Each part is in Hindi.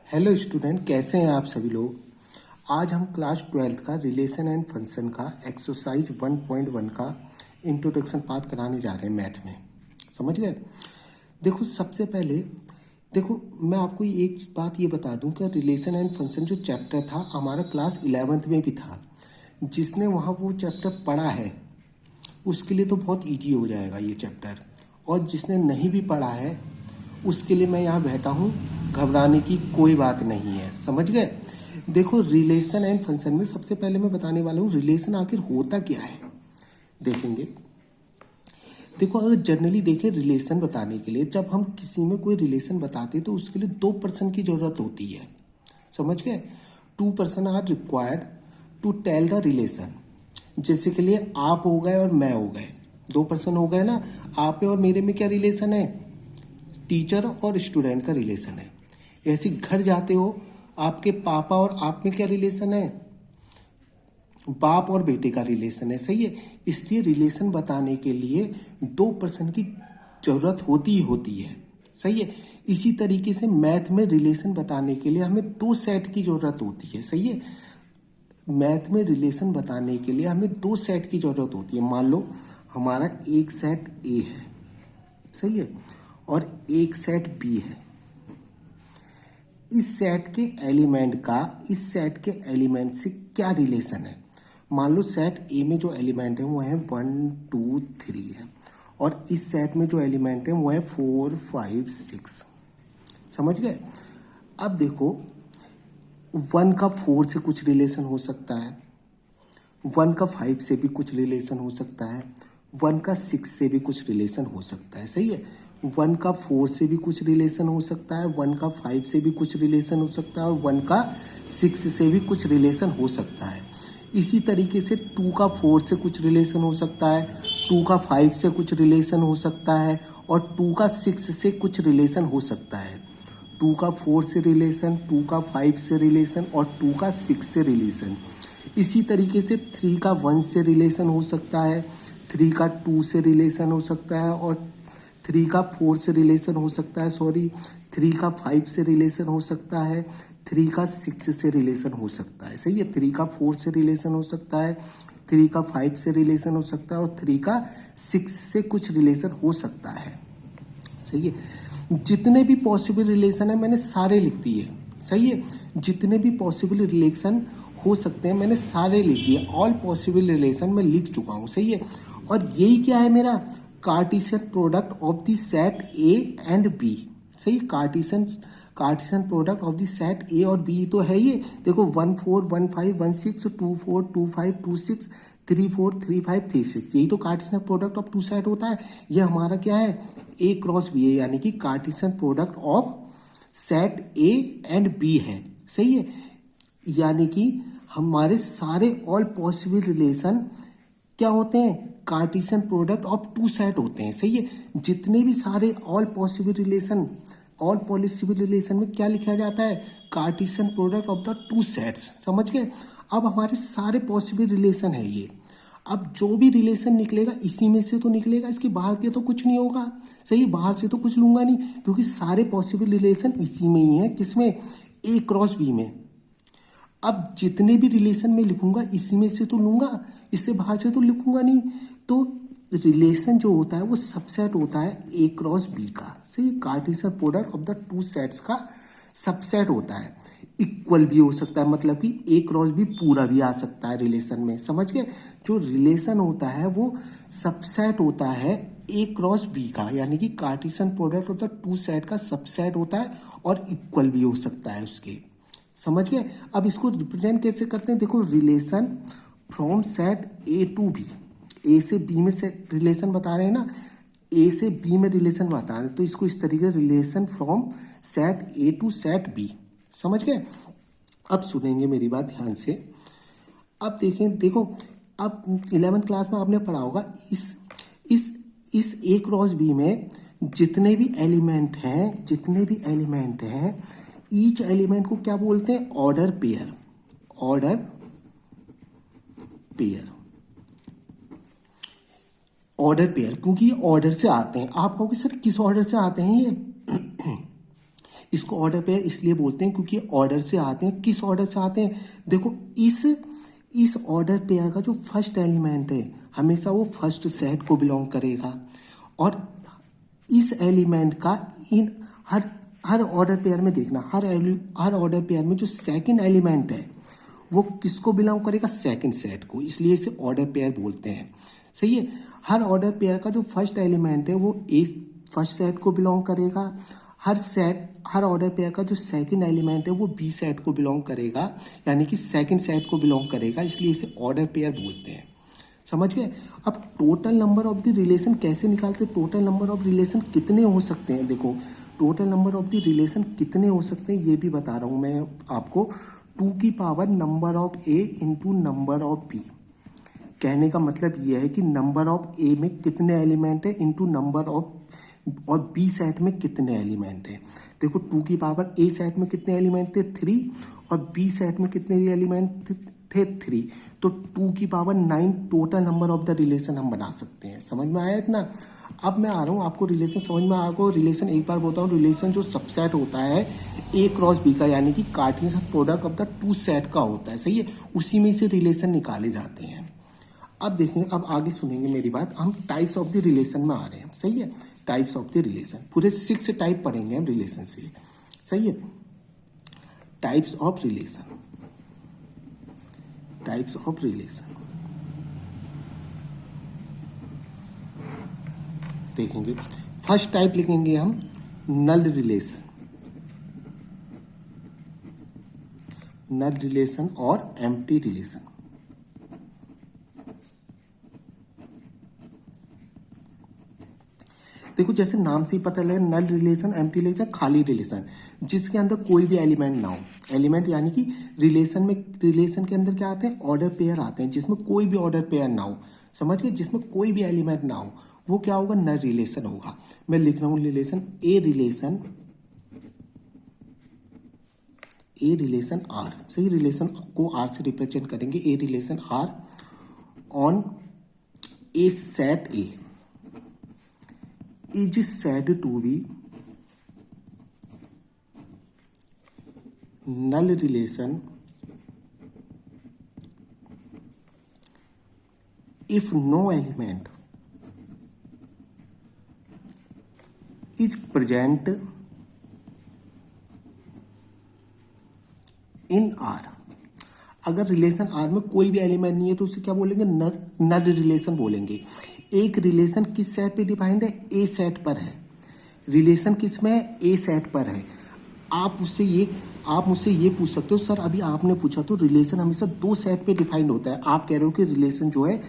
हेलो स्टूडेंट, कैसे हैं आप सभी लोग। आज हम क्लास 12 का रिलेशन एंड फंक्शन का एक्सरसाइज 1.1 का इंट्रोडक्शन पार्ट कराने जा रहे हैं मैथ में। समझ गए। देखो, सबसे पहले देखो मैं आपको एक बात ये बता दूं कि रिलेशन एंड फंक्शन जो चैप्टर था हमारा क्लास 11th में भी था। जिसने वहाँ वो चैप्टर पढ़ा है उसके लिए तो बहुत ईजी हो जाएगा ये चैप्टर, और जिसने नहीं भी पढ़ा है उसके लिए मैं यहाँ बैठा हूँ, घबराने की कोई बात नहीं है। समझ गए। देखो, रिलेशन एंड फंक्शन में सबसे पहले मैं बताने वाला हूँ रिलेशन आखिर होता क्या है। देखेंगे, देखो अगर जनरली देखें रिलेशन बताने के लिए, जब हम किसी में कोई रिलेशन बताते हैं तो उसके लिए 2 पर्सन की जरूरत होती है। समझ गए। 2 person are required to tell the relation. जैसे के लिए आप हो गए और मैं हो गए, 2 पर्सन हो गए ना। आप में और मेरे में क्या रिलेशन है? टीचर और स्टूडेंट का रिलेशन है। ऐसे घर जाते हो, आपके पापा और आप में क्या रिलेशन है? बाप और बेटे का रिलेशन है। सही है। इसलिए रिलेशन बताने के लिए 2 पर्सन की जरूरत होती ही होती है। सही है। इसी तरीके से मैथ में रिलेशन बताने के लिए हमें 2 सेट की जरूरत होती है। सही है। मैथ में रिलेशन बताने के लिए हमें 2 सेट की जरूरत होती है। मान लो हमारा एक सेट ए है, सही है, और एक सेट बी है। इस सेट के एलिमेंट से क्या रिलेशन है? मान लो सेट ए में जो एलिमेंट है वो है 1 2 3 है, और इस सेट में जो एलिमेंट है वो है 4 5 6। समझ गए। अब देखो, 1 का 4 से कुछ रिलेशन हो सकता है, 1 का 5 से भी कुछ रिलेशन हो सकता है, 1 का 6 से भी कुछ रिलेशन हो सकता है। सही है। 1 का 4 से भी कुछ रिलेशन हो सकता है, 1 का 5 से भी कुछ रिलेशन हो सकता है, और 1 का 6 से भी कुछ रिलेशन हो सकता है। इसी तरीके से 2 का 4 से कुछ रिलेशन हो सकता है, 2 का 5 से कुछ रिलेशन हो सकता है, और 2 का 6 से कुछ रिलेशन हो सकता है। 2 का 4 से रिलेशन, 2 का 5 से रिलेशन, और 2 का 6 से रिलेशन। इसी तरीके से 3 का 1 से रिलेशन हो सकता है, 3 का 2 से रिलेशन हो सकता है, और 3 का 4 से रिलेशन हो सकता है, 3 का 5 से रिलेशन हो सकता है, 3 का 6 से रिलेशन हो सकता है। सही है। 3 का 4 से रिलेशन हो सकता है, 3 का 5 से रिलेशन हो सकता है, और 3 का 6 से कुछ रिलेशन हो सकता है। सही है। जितने भी पॉसिबल रिलेशन है मैंने सारे लिख दिए। सही है। जितने भी पॉसिबल रिलेशन हो सकते हैं मैंने सारे लिख दिए। ऑल पॉसिबल रिलेशन मैं लिख चुका हूँ। सही है। और यही क्या है मेरा? Cartesian product of the set A and B. सही। Cartesian product of the set A और बी तो है ये। देखो 1 4 1 5 1 6 2 4 2 5 2 6 3 4 3 5 3 6, यही तो कार्टेशियन प्रोडक्ट ऑफ 2 सेट होता है। ये हमारा क्या है? ए क्रॉस बी है, यानी कि Cartesian product of set A and B है। सही है। यानी कि हमारे सारे ऑल पॉसिबल रिलेशन क्या होते हैं? कार्टेशियन प्रोडक्ट ऑफ 2 सेट होते हैं। सही है। जितने भी सारे ऑल पॉसिबल रिलेशन में क्या लिखा जाता है? Cartesian product of the 2 sets. समझ गए। अब हमारे सारे पॉसिबल रिलेशन है ये। अब जो भी रिलेशन निकलेगा इसी में से तो निकलेगा, इसके बाहर के तो कुछ नहीं होगा। सही। बाहर से तो कुछ लूंगा नहीं, क्योंकि सारे पॉसिबल रिलेशन इसी में ही है। किसमें? ए क्रॉस बी में। अब जितने भी रिलेशन में लिखूंगा इसी में से तो लूंगा, इससे बाहर से तो लिखूंगा नहीं। तो रिलेशन जो होता है वो सबसेट होता है ए क्रॉस बी का। सही। Cartesian product of the 2 sets का सबसेट होता है। इक्वल भी हो सकता है, मतलब कि ए क्रॉस बी पूरा भी आ सकता है रिलेशन में। समझ गए। जो रिलेशन होता है वो सबसेट होता है ए क्रॉस बी का, यानी कि Cartesian product of the 2 set का सबसेट होता है, और इक्वल भी हो सकता है उसके। समझ गए। अब इसको रिप्रेजेंट कैसे करते हैं? देखो, relation from set A to B. A से बी में से रिलेशन बता रहे हैं ना, ए से बी में रिलेशन बता रहे हैं, तो इसको इस तरीके से relation from set A to set B. समझ गए। अब सुनेंगे मेरी बात ध्यान से। अब देखें, देखो अब 11th क्लास में आपने पढ़ा होगा इस ए क्रॉस बी में जितने भी एलिमेंट हैं ईच एलिमेंट को क्या बोलते हैं? Order pair. क्योंकि ये ऑर्डर से आते हैं। आप कहोगे सर किस ऑर्डर से आते हैं ये? इसको ऑर्डर पेयर इसलिए बोलते हैं क्योंकि ऑर्डर से आते हैं। किस ऑर्डर से आते हैं? देखो इस ऑर्डर पेयर का जो फर्स्ट एलिमेंट है हमेशा वो फर्स्ट सेट को बिलोंग करेगा, और इस एलिमेंट का इन हर ऑर्डर पेयर में देखना, हर ऑर्डर पेयर में जो सेकंड एलिमेंट है वो किसको बिलोंग करेगा? सेकंड सेट को, इसलिए इसे ऑर्डर पेयर बोलते हैं। सही है। हर ऑर्डर पेयर का जो फर्स्ट एलिमेंट है वो फर्स्ट सेट को बिलोंग करेगा। हर ऑर्डर पेयर का जो सेकंड एलिमेंट है वो बी सेट को बिलोंग करेगा, यानी कि सेकंड सेट को बिलोंग करेगा, इसलिए इसे ऑर्डर पेयर बोलते हैं। समझ गए? अब total number of the relation कैसे निकालते हैं? टोटल नंबर ऑफ रिलेशन कितने हो सकते हैं? देखो total number of the relation कितने हो सकते हैं ये भी बता रहा हूं मैं आपको। 2 की power number of A into number of B. कहने का मतलब यह है कि नंबर ऑफ ए में कितने एलिमेंट है इंटू नंबर ऑफ और बी सेट में कितने एलिमेंट है। देखो 2 की पावर ए सेट में कितने एलिमेंट थे? 3, और बी सेट में कितने एलिमेंट थे? 3। तो 2 की power 9 total number of the relation हम बना सकते हैं। समझ में आया इतना? अब मैं आ रहा हूँ आपको रिलेशन समझ में आ गया। रिलेशन एक बार बताऊँ, रिलेशन जो सबसेट होता है ए क्रॉस बी का, यानी कि Cartesian product of the 2 set का होता है। सही है। उसी में से रिलेशन निकाले जाते हैं। अब देखेंगे, अब आगे सुनेंगे मेरी बात। हम टाइप्स ऑफ द रिलेशन में आ रहे हैं। सही है। टाइप्स ऑफ द रिलेशन पूरे 6 टाइप पढ़ेंगे हम रिलेशन से। सही है। Types of relation, types of relation देखेंगे। फर्स्ट टाइप लिखेंगे हम नल रिलेशन, नल रिलेशन और एम्प्टी रिलेशन। देखो जैसे नाम से ही पता लगे, नल रिलेशन, एम्प्टी रिलेशन, खाली रिलेशन, जिसके अंदर कोई भी एलिमेंट ना हो। एलिमेंट यानी कि रिलेशन के अंदर क्या आते हैं? ऑर्डर पेयर आते हैं, जिसमें कोई भी ऑर्डर पेयर ना हो। समझ गए? जिसमें कोई भी एलिमेंट ना हो वो क्या होगा? नल रिलेशन होगा। मैं लिख रहा हूं रिलेशन ए रिलेशन आर। सही। रिलेशन को आर से रिप्रेजेंट करेंगे। A relation R on a set A is said to be null relation if no element is present in R। अगर रिलेशन आर में कोई भी एलिमेंट नहीं है तो उसे क्या बोलेंगे? नल रिलेशन बोलेंगे। एक रिलेशन किस सेट पे डिफाइंड है? ए सेट पर है। रिलेशन किस में है? ए सेट पर है। आप मुझसे ये पूछ सकते हो, सर अभी आपने पूछा तो रिलेशन हमेशा 2 सेट पे डिफाइंड होता है, आप कह रहे हो कि रिलेशन जो है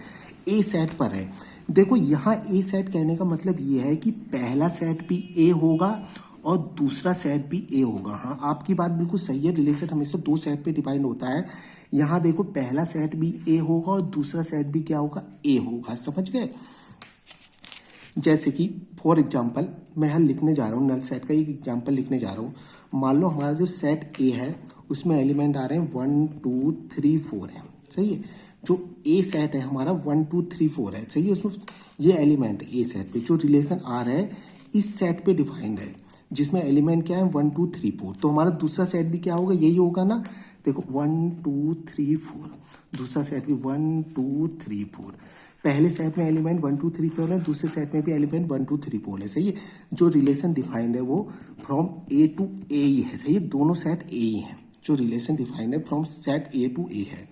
ए सेट पर है। देखो यहाँ ए सेट कहने का मतलब ये है कि पहला सेट भी ए होगा और दूसरा सेट भी ए होगा। हाँ, आपकी बात बिल्कुल सही है। रिलेशन हमेशा 2 सेट पे डिफाइंड होता है। यहाँ देखो पहला सेट भी ए होगा और दूसरा सेट भी क्या होगा? ए होगा। समझ गए? जैसे कि फॉर एग्जाम्पल मैं यहाँ लिखने जा रहा हूँ, नल सेट का एक एग्जाम्पल लिखने जा रहा हूँ। मान लो हमारा जो सेट ए है उसमें एलिमेंट आ रहे हैं 1 2 3 4 है। सही है। जो ए सेट है हमारा 1 2 3 4 है। सही है। उसमें ये एलिमेंट ए सेट पे जो रिलेशन आ रहा है इस सेट पे डिफाइंड है, जिसमें एलिमेंट क्या है? 1 2 3 4। तो हमारा दूसरा सेट भी क्या होगा? यही होगा ना। देखो 1 2 3 4, दूसरा सेट भी 1 2 3 4। पहले सेट में एलिमेंट 1 2 3 4 है, दूसरे सेट में भी एलिमेंट 1 2 3 4 है। सही है। जो रिलेशन डिफाइंड है वो फ्रॉम ए टू ए ही है। सही है। दोनों सेट ए ही है। जो रिलेशन डिफाइंड है फ्रॉम सेट ए टू ए है।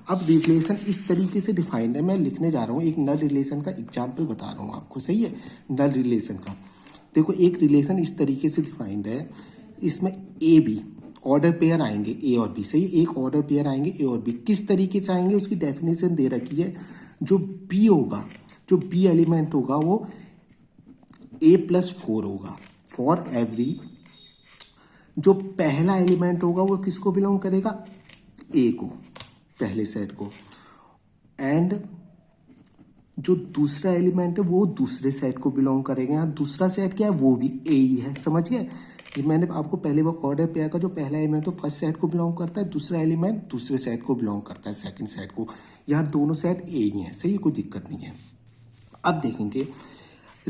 अब रिलेशन इस तरीके से डिफाइंड है। मैं लिखने जा रहा हूँ एक नल रिलेशन का एग्जाम्पल बता रहा हूँ आपको। सही है। नल रिलेशन का देखो एक रिलेशन इस तरीके से डिफाइंड है। इसमें ए बी ऑर्डर पेयर आएंगे, ए और बी। सही। एक ऑर्डर पेयर आएंगे ए और बी। किस तरीके से आएंगे उसकी डेफिनेशन दे रखी है। जो बी होगा, जो बी एलिमेंट होगा वो a + 4 होगा फॉर एवरी। जो पहला एलिमेंट होगा वो किसको बिलोंग करेगा? ए को, पहले सेट को। एंड जो दूसरा एलिमेंट है वो दूसरे सेट को बिलोंग करेगा। यहाँ दूसरा सेट क्या है? वो भी ए ही है। समझ गए? मैंने आपको पहले वो ऑर्डर पेयर का जो पहला एलिमेंट तो फर्स्ट सेट को बिलोंग करता है, दूसरा एलिमेंट दूसरे सेट को बिलोंग करता है, सेकंड सेट को। यहाँ दोनों सेट ए ही हैं। सही है। कोई दिक्कत नहीं है। अब देखेंगे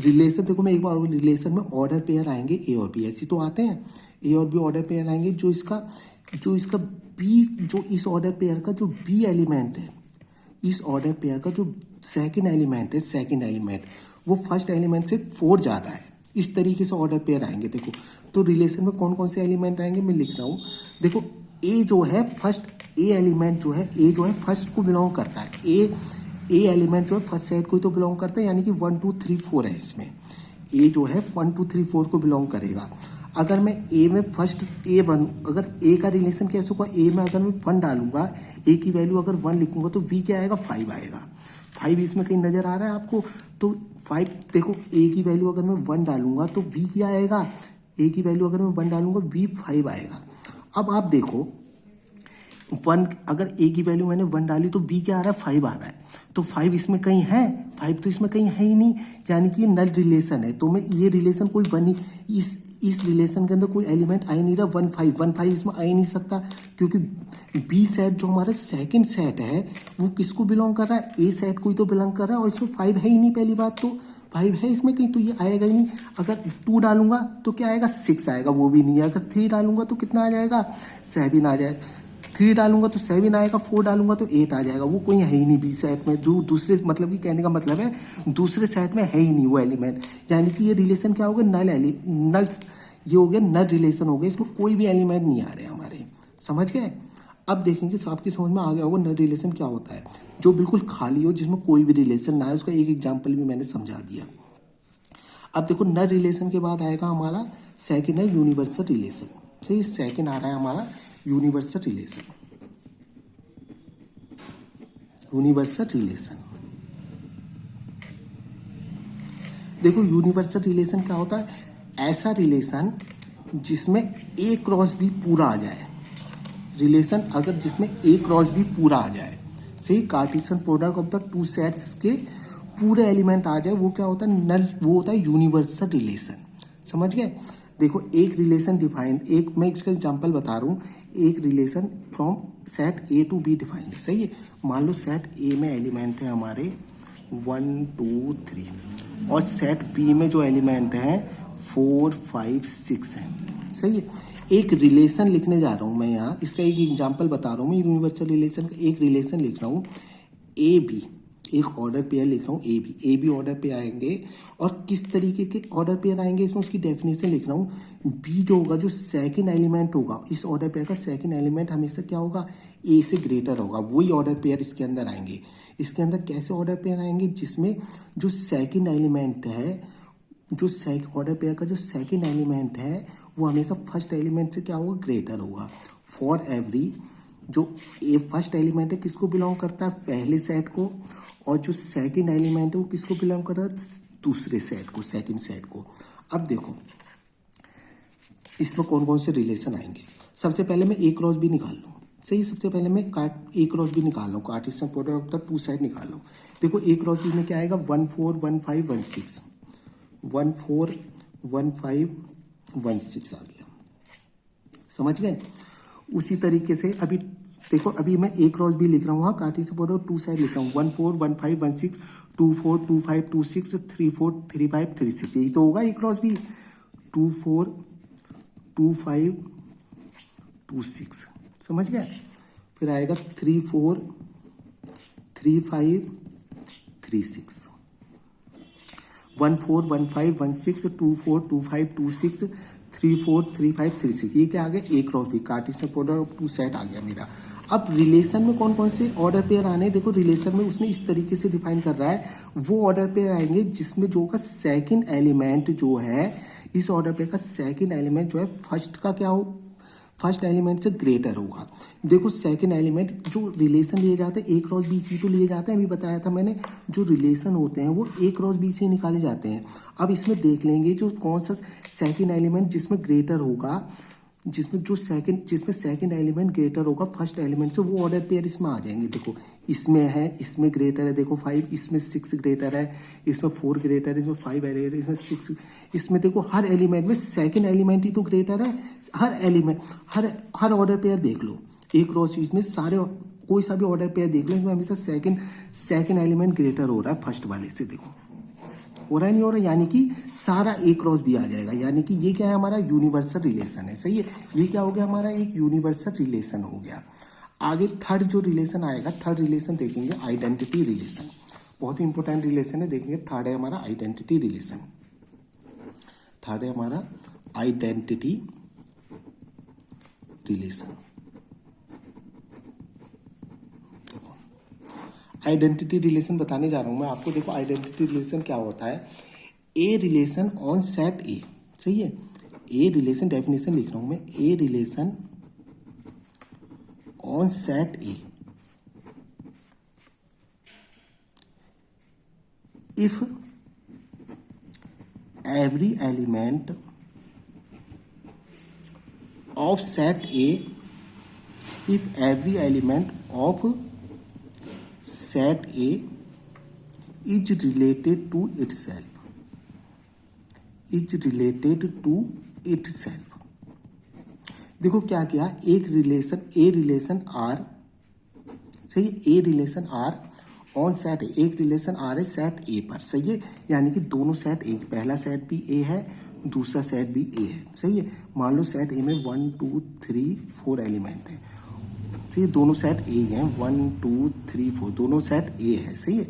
रिलेशन देखो मैं एक बार रिलेशन में ऑर्डर पेयर आएंगे ए और बी, ऐसी तो आते हैं, ए और बी ऑर्डर पेयर आएंगे। जो इसका बी, जो इस ऑर्डर पेयर का जो बी एलिमेंट है, इस ऑर्डर पेयर का जो सेकंड एलिमेंट है, सेकंड एलिमेंट वो फर्स्ट एलिमेंट से 4 ज़्यादा है, इस तरीके से ऑर्डर पेयर आएंगे। देखो तो रिलेशन में कौन कौन से एलिमेंट आएंगे मैं लिख रहा हूँ। देखो ए जो है फर्स्ट, ए एलिमेंट जो है, ए जो है फर्स्ट को बिलोंग करता है, ए एलिमेंट जो है फर्स्ट सेट को ही तो बिलोंग करता है, यानी कि 1 2 3 4 है इसमें। ए जो है 1 2 3 4 को बिलोंग करेगा। अगर मैं ए में फर्स्ट A1, अगर ए का रिलेशन कैसे होगा, ए में अगर मैं 1 डालूंगा, ए की वैल्यू अगर 1 लिखूंगा तो बी क्या आएगा, 5 आएगा। 5 इसमें कहीं नजर आ रहा है आपको, तो 5 देखो ए की वैल्यू अगर मैं 1 डालूंगा तो बी क्या आएगा, ए की वैल्यू अगर मैं 1 डालूंगा बी 5 आएगा। अब आप देखो 1, अगर ए की वैल्यू मैंने 1 डाली तो बी क्या आ रहा है, 5 आ रहा है। तो 5 इसमें कहीं है, 5 तो इसमें कहीं है ही नहीं, यानी कि ये नल रिलेशन है। तो मैं ये रिलेशन कोई बनी, इस रिलेशन के अंदर कोई एलिमेंट आ ही नहीं रहा। 1 5 इसमें आ ही नहीं सकता, क्योंकि बी सेट जो हमारा सेकंड सेट है वो किसको बिलोंग कर रहा है, ए सेट को ही तो बिलोंग कर रहा है, और इसमें 5 है ही नहीं। पहली बात तो 5 है इसमें कहीं, तो ये आएगा ही नहीं। अगर 2 डालूंगा तो क्या आएगा, 6 आएगा, वो भी नहीं है। अगर 3 डालूंगा तो कितना आ जाएगा, 7 आ जाएगा। 3 डालूंगा तो 7 आएगा, 4 डालूंगा तो 8 आ जाएगा। वो कोई है ही नहीं बी सेट में, जो दूसरे, मतलब कि कहने का मतलब है दूसरे सेट में है ही नहीं वो एलिमेंट। यानी कि ये रिलेशन क्या होगा, नल, ये हो गया नल रिलेशन हो गया, इसमें कोई भी एलिमेंट नहीं आ रहे हमारे। समझ गए? अब देखेंगे, आपकी समझ में आ गया होगा नल रिलेशन क्या होता है, जो बिल्कुल खाली हो, जिसमें कोई भी रिलेशन ना है। उसका एक एग्जाम्पल भी मैंने समझा दिया। अब देखो नल रिलेशन के बाद आएगा हमारा सेकेंड है यूनिवर्सल रिलेशन। सही, सेकेंड आ रहा है हमारा यूनिवर्सल रिलेशन। यूनिवर्सल रिलेशन, देखो यूनिवर्सल रिलेशन क्या होता है, ऐसा रिलेशन जिसमें ए क्रॉस बी पूरा आ जाए। रिलेशन अगर जिसमें ए क्रॉस बी पूरा आ जाए, सही, Cartesian product of the two sets के पूरे एलिमेंट आ जाए, वो क्या होता है, नल, वो होता है यूनिवर्सल रिलेशन। समझ गए? देखो एक रिलेशन डिफाइंड, एक मैं इसका एग्जांपल बता रहा हूँ, एक relation from set A to B defined है। सही है, मान लो सेट ए में एलिमेंट है हमारे 1 2 3, और सेट बी में जो एलिमेंट है 4 5 6 है। सही है, एक रिलेशन लिखने जा रहा हूँ मैं यहाँ, इसका एक एग्जांपल बता रहा हूँ मैं, यूनिवर्सल रिलेशन का एक रिलेशन लिख रहा हूँ। ए बी, एक ऑर्डर पेयर लिख रहा हूँ, ए बी ऑर्डर पे आएंगे, और किस तरीके के ऑर्डर पेयर आएंगे इसमें उसकी डेफिनेशन लिख रहा हूँ। बी जो होगा, जो सेकंड एलिमेंट होगा इस ऑर्डर पेयर का, सेकंड एलिमेंट हमेशा क्या होगा, ए से ग्रेटर होगा। वही ऑर्डर पेयर इसके अंदर आएंगे। इसके अंदर कैसे ऑर्डर पेयर आएंगे, जिसमें जो सेकंड एलिमेंट है, जो ऑर्डर पेयर का जो सेकंड एलिमेंट है वो हमेशा फर्स्ट एलिमेंट से क्या होगा, ग्रेटर होगा। फॉर एवरी, जो ए फर्स्ट एलिमेंट है किसको बिलोंग करता है, पहले सेट को, और जो सेकंड एलिमेंट है वो किसको बिलोंग करता है, दूसरे सेट को, सेकंड सेट को। अब देखो इसमें कौन कौन से रिलेशन आएंगे। सबसे पहले मैं ए क्रॉस बी निकाल लूँ। सही, सबसे पहले मैं ए क्रॉस बी निकाल लूँ, Cartesian product of the two set निकाल लूँ। देखो ए क्रॉस बी में क्या आएगा, 1 4 1 5 1 6, 1 4 1 5 1 6 आ गया। समझ गए? उसी तरीके से अभी देखो, अभी मैं ए क्रॉस बी लिख रहा हूँ, हाँ, कार्टेशियन प्रोडक्ट टू साइड लिख रहा हूँ, 1 4 1 5 1 6 2 4 2 5 2 6 3 4 3 5 3 6, यही तो होगा ए क्रॉस बी। 2 4 2 5 2 6, समझ गए? फिर आएगा 3 4 3 5 3 6, 1 4 1 5 1 6 2 4 2 5 2 6 3 4 3 5 3 6, ये क्या आ गया, A cross B, Cartesian product of two set आ गया मेरा। अब रिलेशन में कौन कौन से ऑर्डर पेयर आने हैं, देखो रिलेशन में उसने इस तरीके से डिफाइन कर रहा है, वो ऑर्डर पेयर आएंगे जिसमें जो का सेकंड एलिमेंट जो है, इस ऑर्डर पेयर का सेकंड एलिमेंट जो है फर्स्ट का क्या हो, फर्स्ट एलिमेंट से ग्रेटर होगा। देखो सेकंड एलिमेंट जो रिलेशन लिए जाते हैं, ए क्रॉस बी सी तो लिए जाते हैं, अभी बताया था मैंने, जो रिलेशन होते हैं वो ए क्रॉस बी से निकाले जाते हैं। अब इसमें देख लेंगे जो कौन सा सेकंड एलिमेंट जिसमें ग्रेटर होगा, जिसमें सेकंड एलिमेंट ग्रेटर होगा फर्स्ट एलिमेंट से, वो ऑर्डर पेयर इसमें आ जाएंगे। देखो इसमें है, इसमें ग्रेटर है, देखो 5, इसमें 6 ग्रेटर है, इसमें 4 ग्रेटर है, इसमें 5 ग्रेटर है, इसमें 6, इसमें देखो हर एलिमेंट में सेकंड एलिमेंट ही तो ग्रेटर है। हर एलिमेंट, हर ऑर्डर पेयर देख लो, एक क्रॉस इसमें सारे, कोई सा भी ऑर्डर पेयर देख लो, इसमें हमेशा सेकंड एलिमेंट ग्रेटर हो रहा है फर्स्ट वाले से। देखो हो रहा है नहीं हो रहा, यानी कि सारा ए क्रॉस बी आ जाएगा, यानी कि ये क्या है हमारा यूनिवर्सल रिलेशन है। सही है, ये क्या हो गया हमारा एक यूनिवर्सल रिलेशन हो गया। आगे थर्ड जो रिलेशन आएगा, थर्ड रिलेशन देखेंगे आइडेंटिटी रिलेशन, बहुत ही इंपॉर्टेंट रिलेशन है, देखेंगे थर्ड है हमारा आइडेंटिटी रिलेशन। थर्ड है हमारा आइडेंटिटी रिलेशन। आइडेंटिटी रिलेशन बताने जा रहा हूं मैं आपको। देखो आइडेंटिटी रिलेशन क्या होता है, a relation on set A. सही है, ए रिलेशन, डेफिनेशन लिख रहा हूं मैं, a relation on set A if every element of set A, if every element of set A is related to itself, is related to itself। देखो क्या किया, एक रिलेशन ए रिलेशन आर, सही है, a relation R on set, एक रिलेशन आर है सेट ए पर। सही है, यानी कि दोनों सेट ए, पहला सेट भी ए है, दूसरा सेट भी ए है। सही है, मान लो सेट ए में 1 2 3 4 एलिमेंट है। सही है, दोनों सेट ए हैं, 1 2 3 4 दोनों सेट ए है। सही है,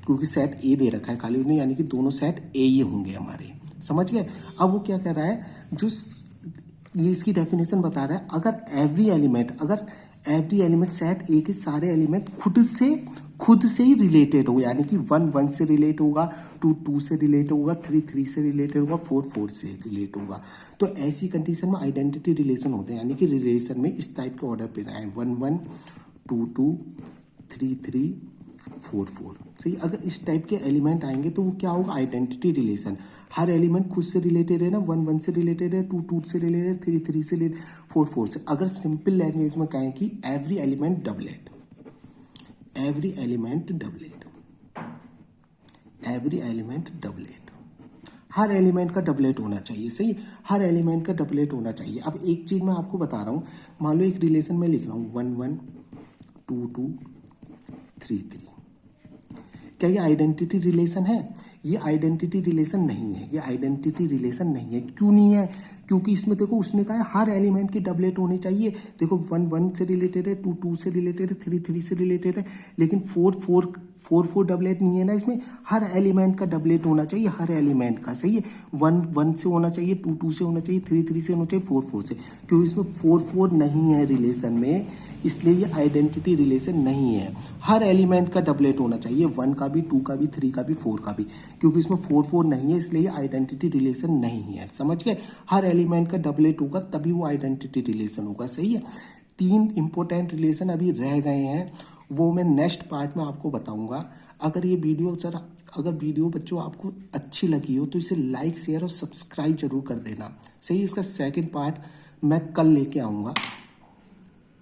क्योंकि सेट ए दे रखा है खाली उसने, यानी कि दोनों सेट ए ही होंगे हमारे। समझ गए। अब वो क्या कह रहा है, जो ये इसकी डेफिनेशन बता रहा है, अगर एवरी एलिमेंट सेट ए के सारे एलिमेंट खुद से ही रिलेटेड हो, यानी कि 1 1 से रिलेट होगा, 2 2 से रिलेट होगा, 3 3 से रिलेटेड होगा, 4 4 से रिलेट होगा, तो ऐसी कंडीशन में आइडेंटिटी रिलेशन होते हैं। यानी कि रिलेशन में इस टाइप के ऑर्डर पे आए, 1 1 2 2 3 3 4 4। सही, अगर इस टाइप के एलिमेंट आएंगे तो वो क्या होगा, आइडेंटिटी रिलेशन। हर एलिमेंट खुद से रिलेटेड है ना, 1 1 से रिलेटेड है, 2 2 से रिलेटेड है, 3 3 से रिलेटेड, 4 4 से। अगर सिंपल लैंग्वेज में कहें कि every element doublet, every element doublet, every element doublet, हर एलिमेंट का डबलेट होना चाहिए। सही, हर एलिमेंट का डबलेट होना चाहिए। अब एक चीज मैं आपको बता रहा हूं, मान लो एक रिलेशन में लिख रहा हूं 1 1 2 2 3 3, क्या ये आइडेंटिटी रिलेशन है? ये आइडेंटिटी रिलेशन नहीं है, ये आइडेंटिटी रिलेशन नहीं है। क्यों नहीं है? क्योंकि इसमें देखो उसने कहा है हर एलिमेंट की डबलेट होने चाहिए। देखो 1 1 से रिलेटेड है, 2 2 से रिलेटेड है, 3 3 से रिलेटेड है, लेकिन 4 4 डबलेट नहीं है ना इसमें। हर एलिमेंट का डबलेट होना चाहिए, हर एलिमेंट का। सही है, 1 1 से होना चाहिए, 2 2 से होना चाहिए, 3 3 से होना चाहिए, 4 4 से। क्योंकि इसमें 4 4 नहीं है रिलेशन में, इसलिए ये आइडेंटिटी रिलेशन नहीं है। हर एलिमेंट का डबलेट होना चाहिए, 1 का भी, 2 का भी, 3 का भी, 4 का भी। क्योंकि इसमें 4 4 नहीं है, इसलिए ये आइडेंटिटी रिलेशन नहीं है। समझ गए? हर एलिमेंट का डबलेट होगा तभी वो आइडेंटिटी रिलेशन होगा। सही है, 3 इंपॉर्टेंट रिलेशन अभी रह गए हैं, वो मैं नेक्स्ट पार्ट में आपको बताऊंगा। अगर ये वीडियो अगर वीडियो बच्चों आपको अच्छी लगी हो तो इसे लाइक शेयर और सब्सक्राइब जरूर कर देना। सही, इसका सेकंड पार्ट मैं कल लेके आऊँगा।